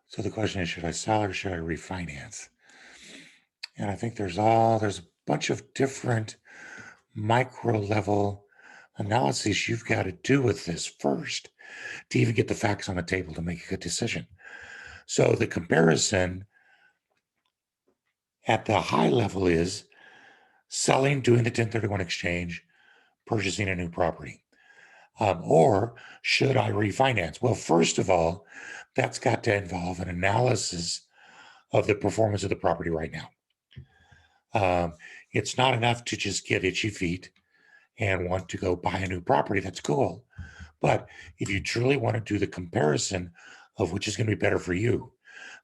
So the question is, should I sell or should I refinance? And I think there's a bunch of different micro level analyses you've got to do with this first to even get the facts on the table to make a good decision. So the comparison at the high level is selling, doing the 1031 exchange, purchasing a new property. Or should I refinance? Well, first of all, that's got to involve an analysis of the performance of the property right now. It's not enough to just get itchy feet and want to go buy a new property. That's cool. But if you truly want to do the comparison of which is going to be better for you,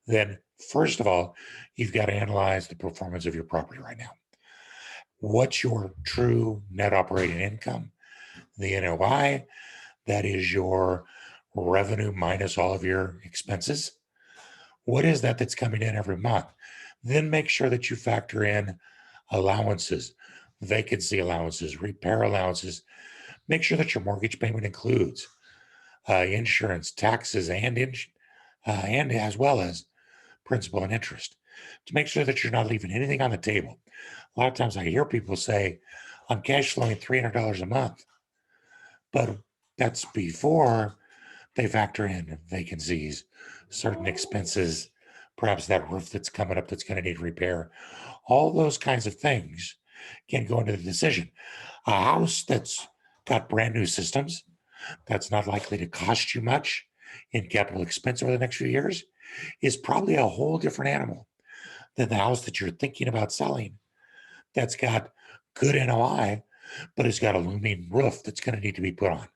then first of all, you've got to analyze the performance of your property right now. What's your true net operating income? The NOI, that is your revenue minus all of your expenses. What is that that's coming in every month? Then make sure that you factor in allowances, vacancy allowances, repair allowances. Make sure that your mortgage payment includes insurance, taxes, and as well as principal and interest, to make sure that you're not leaving anything on the table. A lot of times I hear people say, I'm cash flowing $300 a month, but that's before they factor in vacancies, certain expenses, perhaps that roof that's coming up that's going to need repair. All those kinds of things can go into the decision. A house that's got brand new systems, that's not likely to cost you much in capital expense over the next few years, is probably a whole different animal than the house that you're thinking about selling that's got good NOI, but it's got a looming roof that's going to need to be put on.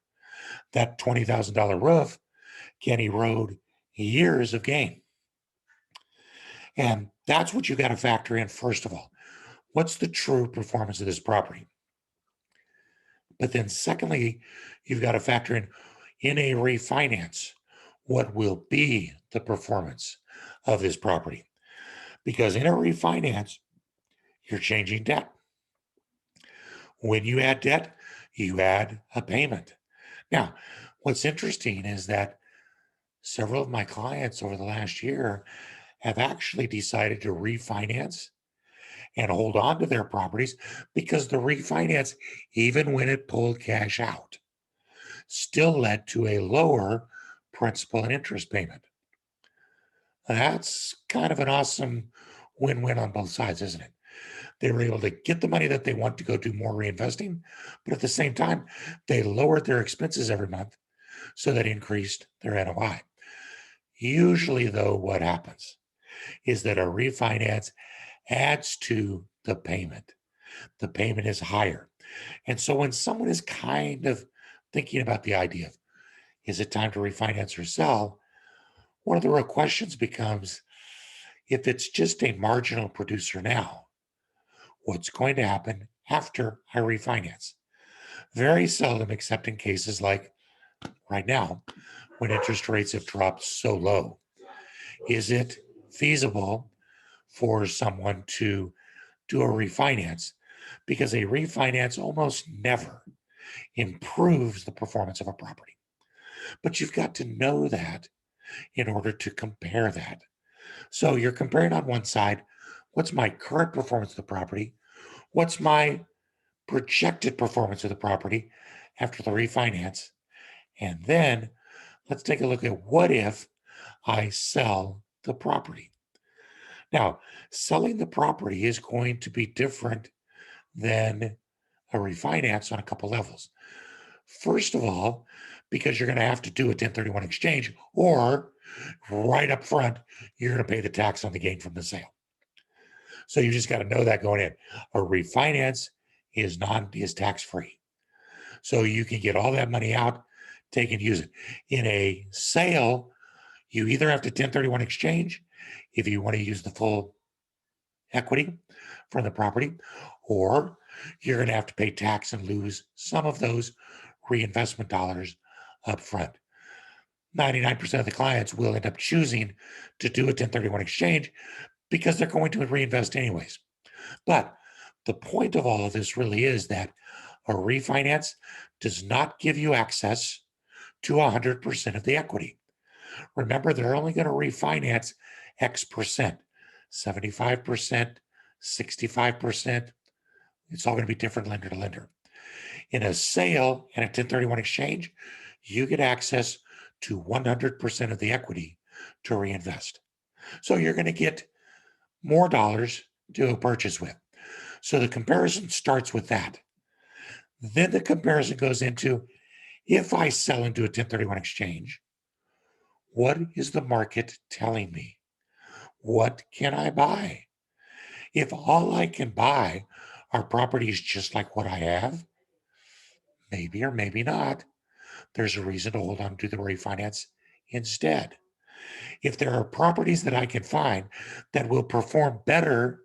That $20,000 roof can erode years of gain. And that's what you got to factor in, first of all. What's the true performance of this property? But then, secondly, you've got to factor in a refinance, what will be the performance of this property? Because in a refinance, you're changing debt. When you add debt, you add a payment. Now, what's interesting is that several of my clients over the last year have actually decided to refinance and hold on to their properties because the refinance, even when it pulled cash out, still led to a lower principal and interest payment. That's kind of an awesome win win on both sides, isn't it? They were able to get the money that they want to go do more reinvesting, but at the same time, they lowered their expenses every month, so that increased their NOI. Usually, though, what happens is that a refinance adds to the payment. The payment is higher. And so when someone is kind of thinking about the idea of, is it time to refinance or sell? One of the real questions becomes, if it's just a marginal producer now, what's going to happen after I refinance? Very seldom, except in cases like right now, when interest rates have dropped so low, is it feasible for someone to do a refinance? Because a refinance almost never improves the performance of a property. But you've got to know that in order to compare that. So you're comparing on one side, what's my current performance of the property? What's my projected performance of the property after the refinance? And then let's take a look at what if I sell the property. Now, selling the property is going to be different than a refinance on a couple levels. First of all, because you're going to have to do a 1031 exchange, or right up front, you're going to pay the tax on the gain from the sale. So you just got to know that going in. A refinance is tax free. So you can get all that money out, take and use it. In a sale, you either have to 1031 exchange if you want to use the full equity from the property, or you're going to have to pay tax and lose some of those reinvestment dollars up front. 99% of the clients will end up choosing to do a 1031 exchange because they're going to reinvest anyways. But the point of all of this really is that a refinance does not give you access to 100% of the equity. Remember, they're only going to refinance X percent, 75%, 65%. It's all going to be different lender to lender. In a sale and a 1031 exchange, you get access to 100% of the equity to reinvest. So you're going to get more dollars to purchase with. So the comparison starts with that. Then the comparison goes into, if I sell into a 1031 exchange, what is the market telling me? What can I buy? If all I can buy are properties just like what I have, maybe or maybe not, there's a reason to hold on to the refinance instead. If there are properties that I can find that will perform better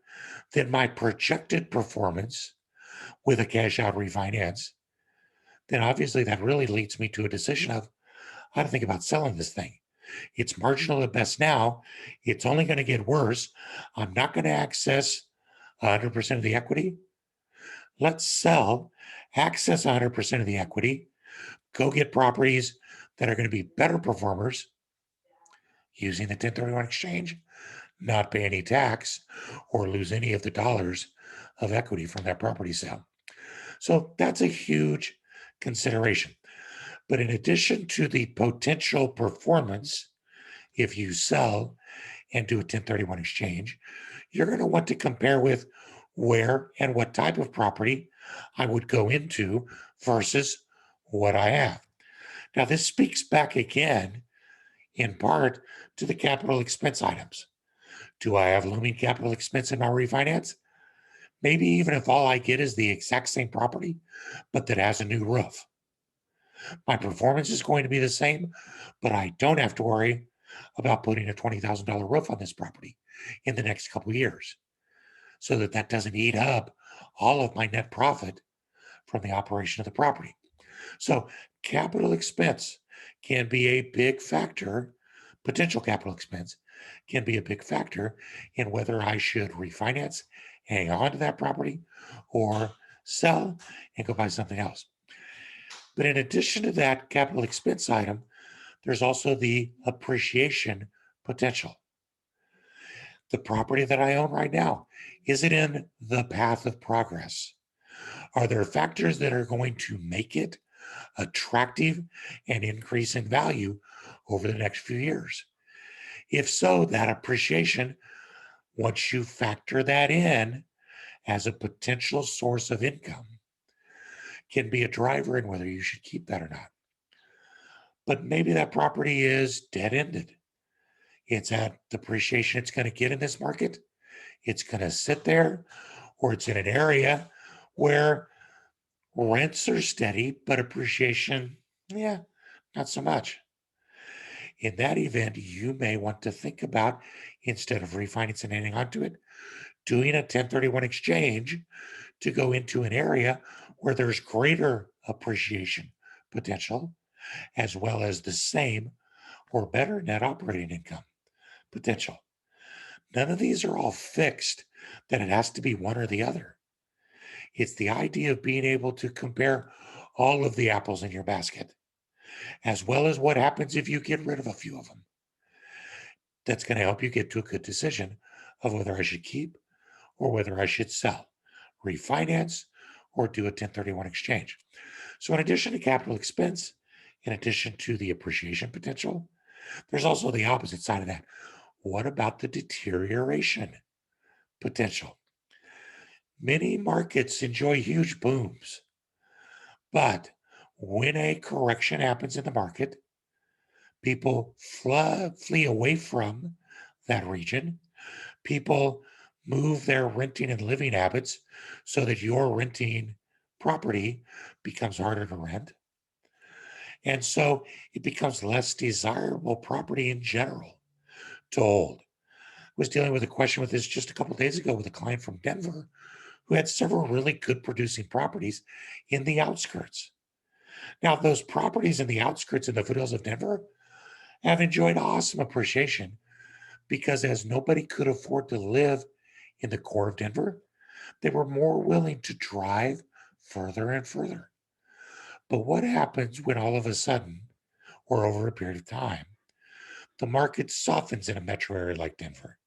than my projected performance with a cash out refinance, then obviously that really leads me to a decision of how to think about selling this thing. It's marginal at best now. It's only going to get worse. I'm not going to access 100% of the equity. Let's sell, access 100% of the equity, go get properties that are going to be better performers using the 1031 exchange, not pay any tax or lose any of the dollars of equity from that property sale. So that's a huge consideration. But in addition to the potential performance, if you sell and do a 1031 exchange, you're going to want to compare with where and what type of property I would go into versus what I have. Now, this speaks back again, in part, to the capital expense items. Do I have looming capital expense in my refinance? Maybe even if all I get is the exact same property, but that has a new roof. My performance is going to be the same, but I don't have to worry about putting a $20,000 roof on this property in the next couple of years, so that that doesn't eat up all of my net profit from the operation of the property. So capital expense can be a big factor. Potential capital expense can be a big factor in whether I should refinance, hang on to that property, or sell and go buy something else. But in addition to that capital expense item, there's also the appreciation potential. The property that I own right now, is it in the path of progress? Are there factors that are going to make it attractive and increase in value over the next few years? If so, that appreciation, once you factor that in as a potential source of income, can be a driver in whether you should keep that or not. But maybe that property is dead ended. It's at the appreciation it's going to get in this market. It's going to sit there, or it's in an area where rents are steady, but appreciation, yeah, not so much. In that event, you may want to think about, instead of refinancing and hanging onto it, doing a 1031 exchange to go into an area where there's greater appreciation potential, as well as the same or better net operating income potential. None of these are all fixed, that it has to be one or the other. It's the idea of being able to compare all of the apples in your basket, as well as what happens if you get rid of a few of them. That's going to help you get to a good decision of whether I should keep or whether I should sell, refinance, or do a 1031 exchange. So, in addition to capital expense, in addition to the appreciation potential, there's also the opposite side of that. What about the deterioration potential? Many markets enjoy huge booms, but when a correction happens in the market, people flee away from that region. People move their renting and living habits so that your renting property becomes harder to rent. And so it becomes less desirable property in general to hold. I was dealing with a question with this just a couple of days ago with a client from Denver who had several really good producing properties in the outskirts. Now, those properties in the outskirts in the foothills of Denver have enjoyed awesome appreciation because, as nobody could afford to live in the core of Denver, they were more willing to drive further and further. But what happens when all of a sudden, or over a period of time, the market softens in a metro area like Denver.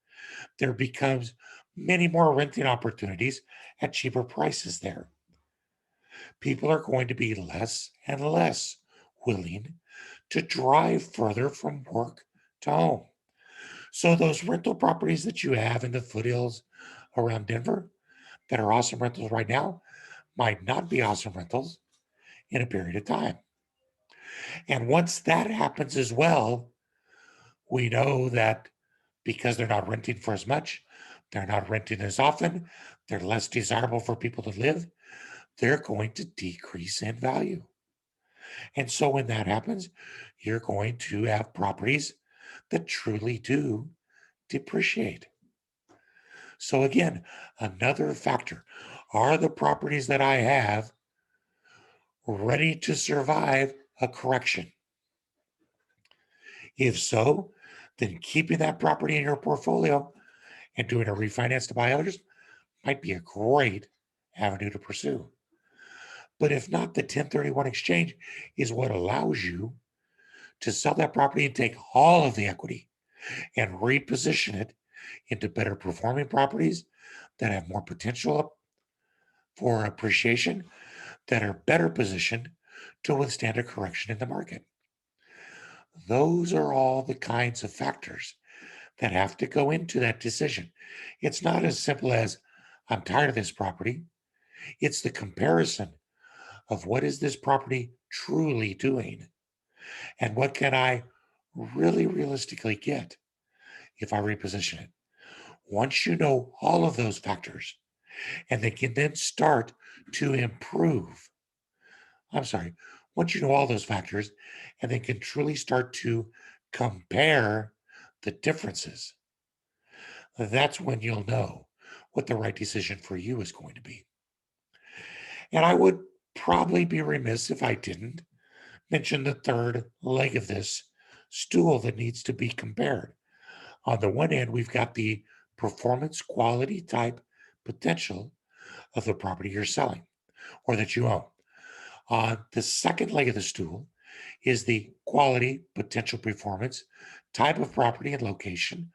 There becomes many more renting opportunities at cheaper prices there. People are going to be less and less willing to drive further from work to home. So those rental properties that you have in the foothills around Denver that are awesome rentals right now might not be awesome rentals in a period of time. And once that happens as well, we know that because they're not renting for as much, they're not renting as often, they're less desirable for people to live, they're going to decrease in value. And so when that happens, you're going to have properties that truly do depreciate. So again, another factor, are the properties that I have ready to survive a correction? If so, then keeping that property in your portfolio and doing a refinance to buy others might be a great avenue to pursue. But if not, the 1031 exchange is what allows you to sell that property and take all of the equity and reposition it into better performing properties that have more potential for appreciation, that are better positioned to withstand a correction in the market. Those are all the kinds of factors that have to go into that decision. It's not as simple as I'm tired of this property. It's the comparison of what is this property truly doing and what can I really realistically get if I reposition it. Once you know all of those factors and they can then start to improve, I'm sorry, once you know all those factors and they can truly start to compare the differences, that's when you'll know what the right decision for you is going to be. And I would probably be remiss if I didn't mention the third leg of this stool that needs to be compared. On the one hand, we've got the performance quality type potential of the property you're selling or that you own. On the second leg of the stool is the quality, potential performance type of property and location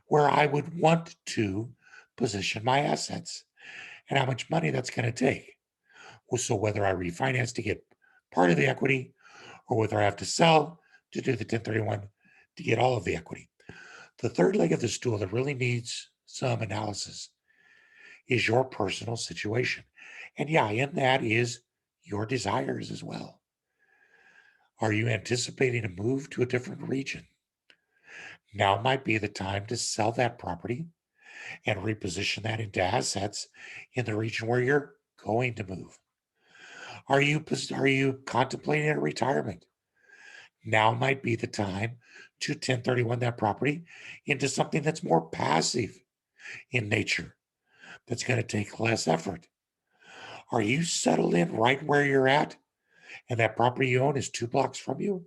where I would want to position my assets and how much money that's going to take. So whether I refinance to get part of the equity or whether I have to sell to do the 1031 to get all of the equity. The third leg of the stool that really needs some analysis is your personal situation. And yeah, in that is your desires as well. Are you anticipating a move to a different region? Now might be the time to sell that property and reposition that into assets in the region where you're going to move. Are you contemplating a retirement? Now might be the time to 1031 that property into something that's more passive in nature, that's going to take less effort. Are you settled in right where you're at and that property you own is 2 blocks from you?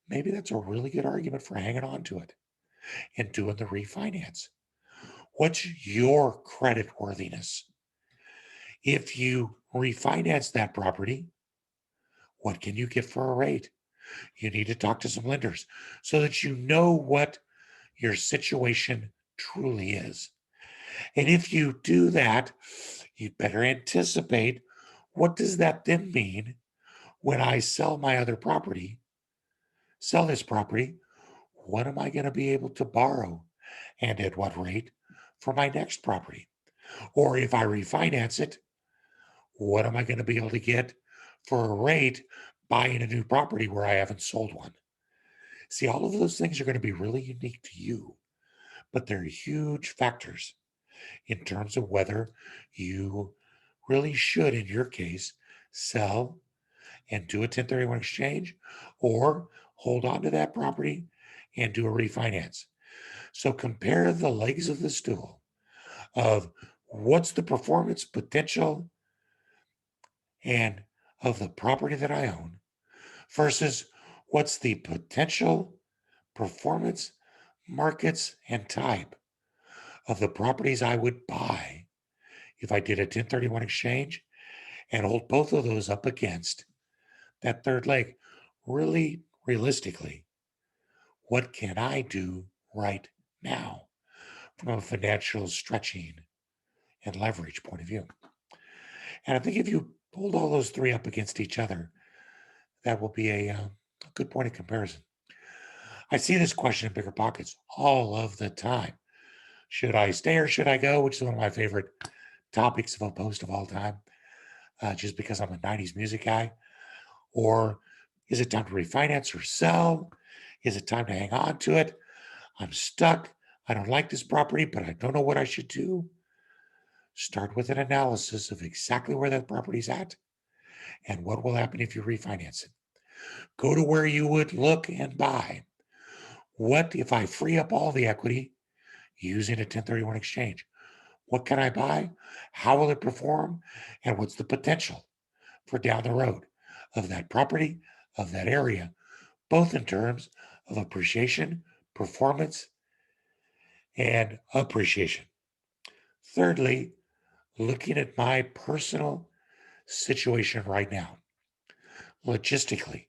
Maybe that's a really good argument for hanging on to it and doing the refinance. What's your credit worthiness? If you refinance that property, what can you get for a rate? You need to talk to some lenders so that you know what your situation truly is. And if you do that, you'd better anticipate what does that then mean when I sell my other property, sell this property, what am I going to be able to borrow and at what rate for my next property? Or if I refinance it, what am I going to be able to get for a rate buying a new property where I haven't sold one? See, all of those things are going to be really unique to you, but they're huge factors in terms of whether you really should, in your case, sell and do a 1031 exchange or hold on to that property and do a refinance. So compare the legs of the stool of what's the performance potential and of the property that I own versus what's the potential performance, markets, and type of the properties I would buy if I did a 1031 exchange and hold both of those up against that third leg. Really, realistically, What can I do right now from a financial stretching and leverage point of view? And I think if you hold all those three up against each other, that will be a good point of comparison. I see this question in bigger pockets all of the time. Should I stay or should I go? Which is one of my favorite topics of a post of all time, just because I'm a 90s music guy. Or is it time to refinance or sell? Is it time to hang on to it? I'm stuck. I don't like this property, but I don't know what I should do. Start with an analysis of exactly where that property's at and what will happen if you refinance it. Go to where you would look and buy. What if I free up all the equity using a 1031 exchange? What can I buy? How will it perform? And what's the potential for down the road of that property, of that area, both in terms of appreciation, performance, and appreciation. Thirdly, looking at my personal situation right now, logistically,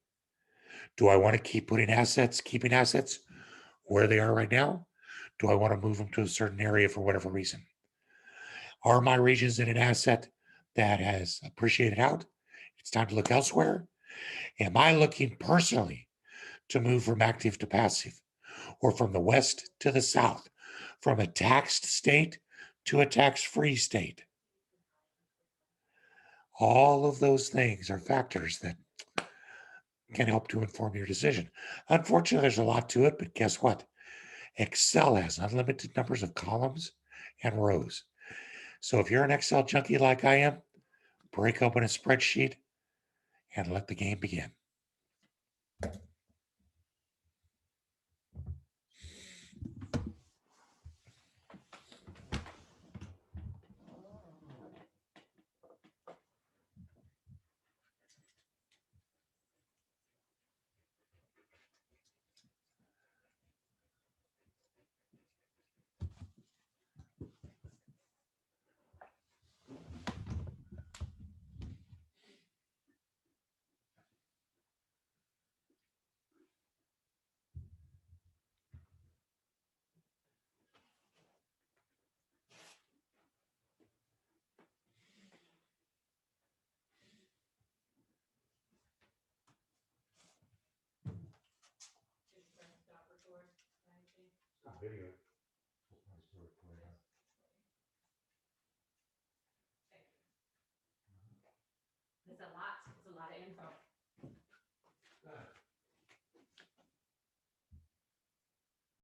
do I want to keep keeping assets where they are right now? Do I want to move them to a certain area for whatever reason? Are my regions in an asset that has appreciated out? It's time to look elsewhere. Am I looking personally to move from active to passive or from the West to the South, from a taxed state to a tax free state? All of those things are factors that can help to inform your decision. Unfortunately, there's a lot to it, but guess what? Excel has unlimited numbers of columns and rows. So if you're an Excel junkie like I am, break open a spreadsheet and let the game begin. Stop video.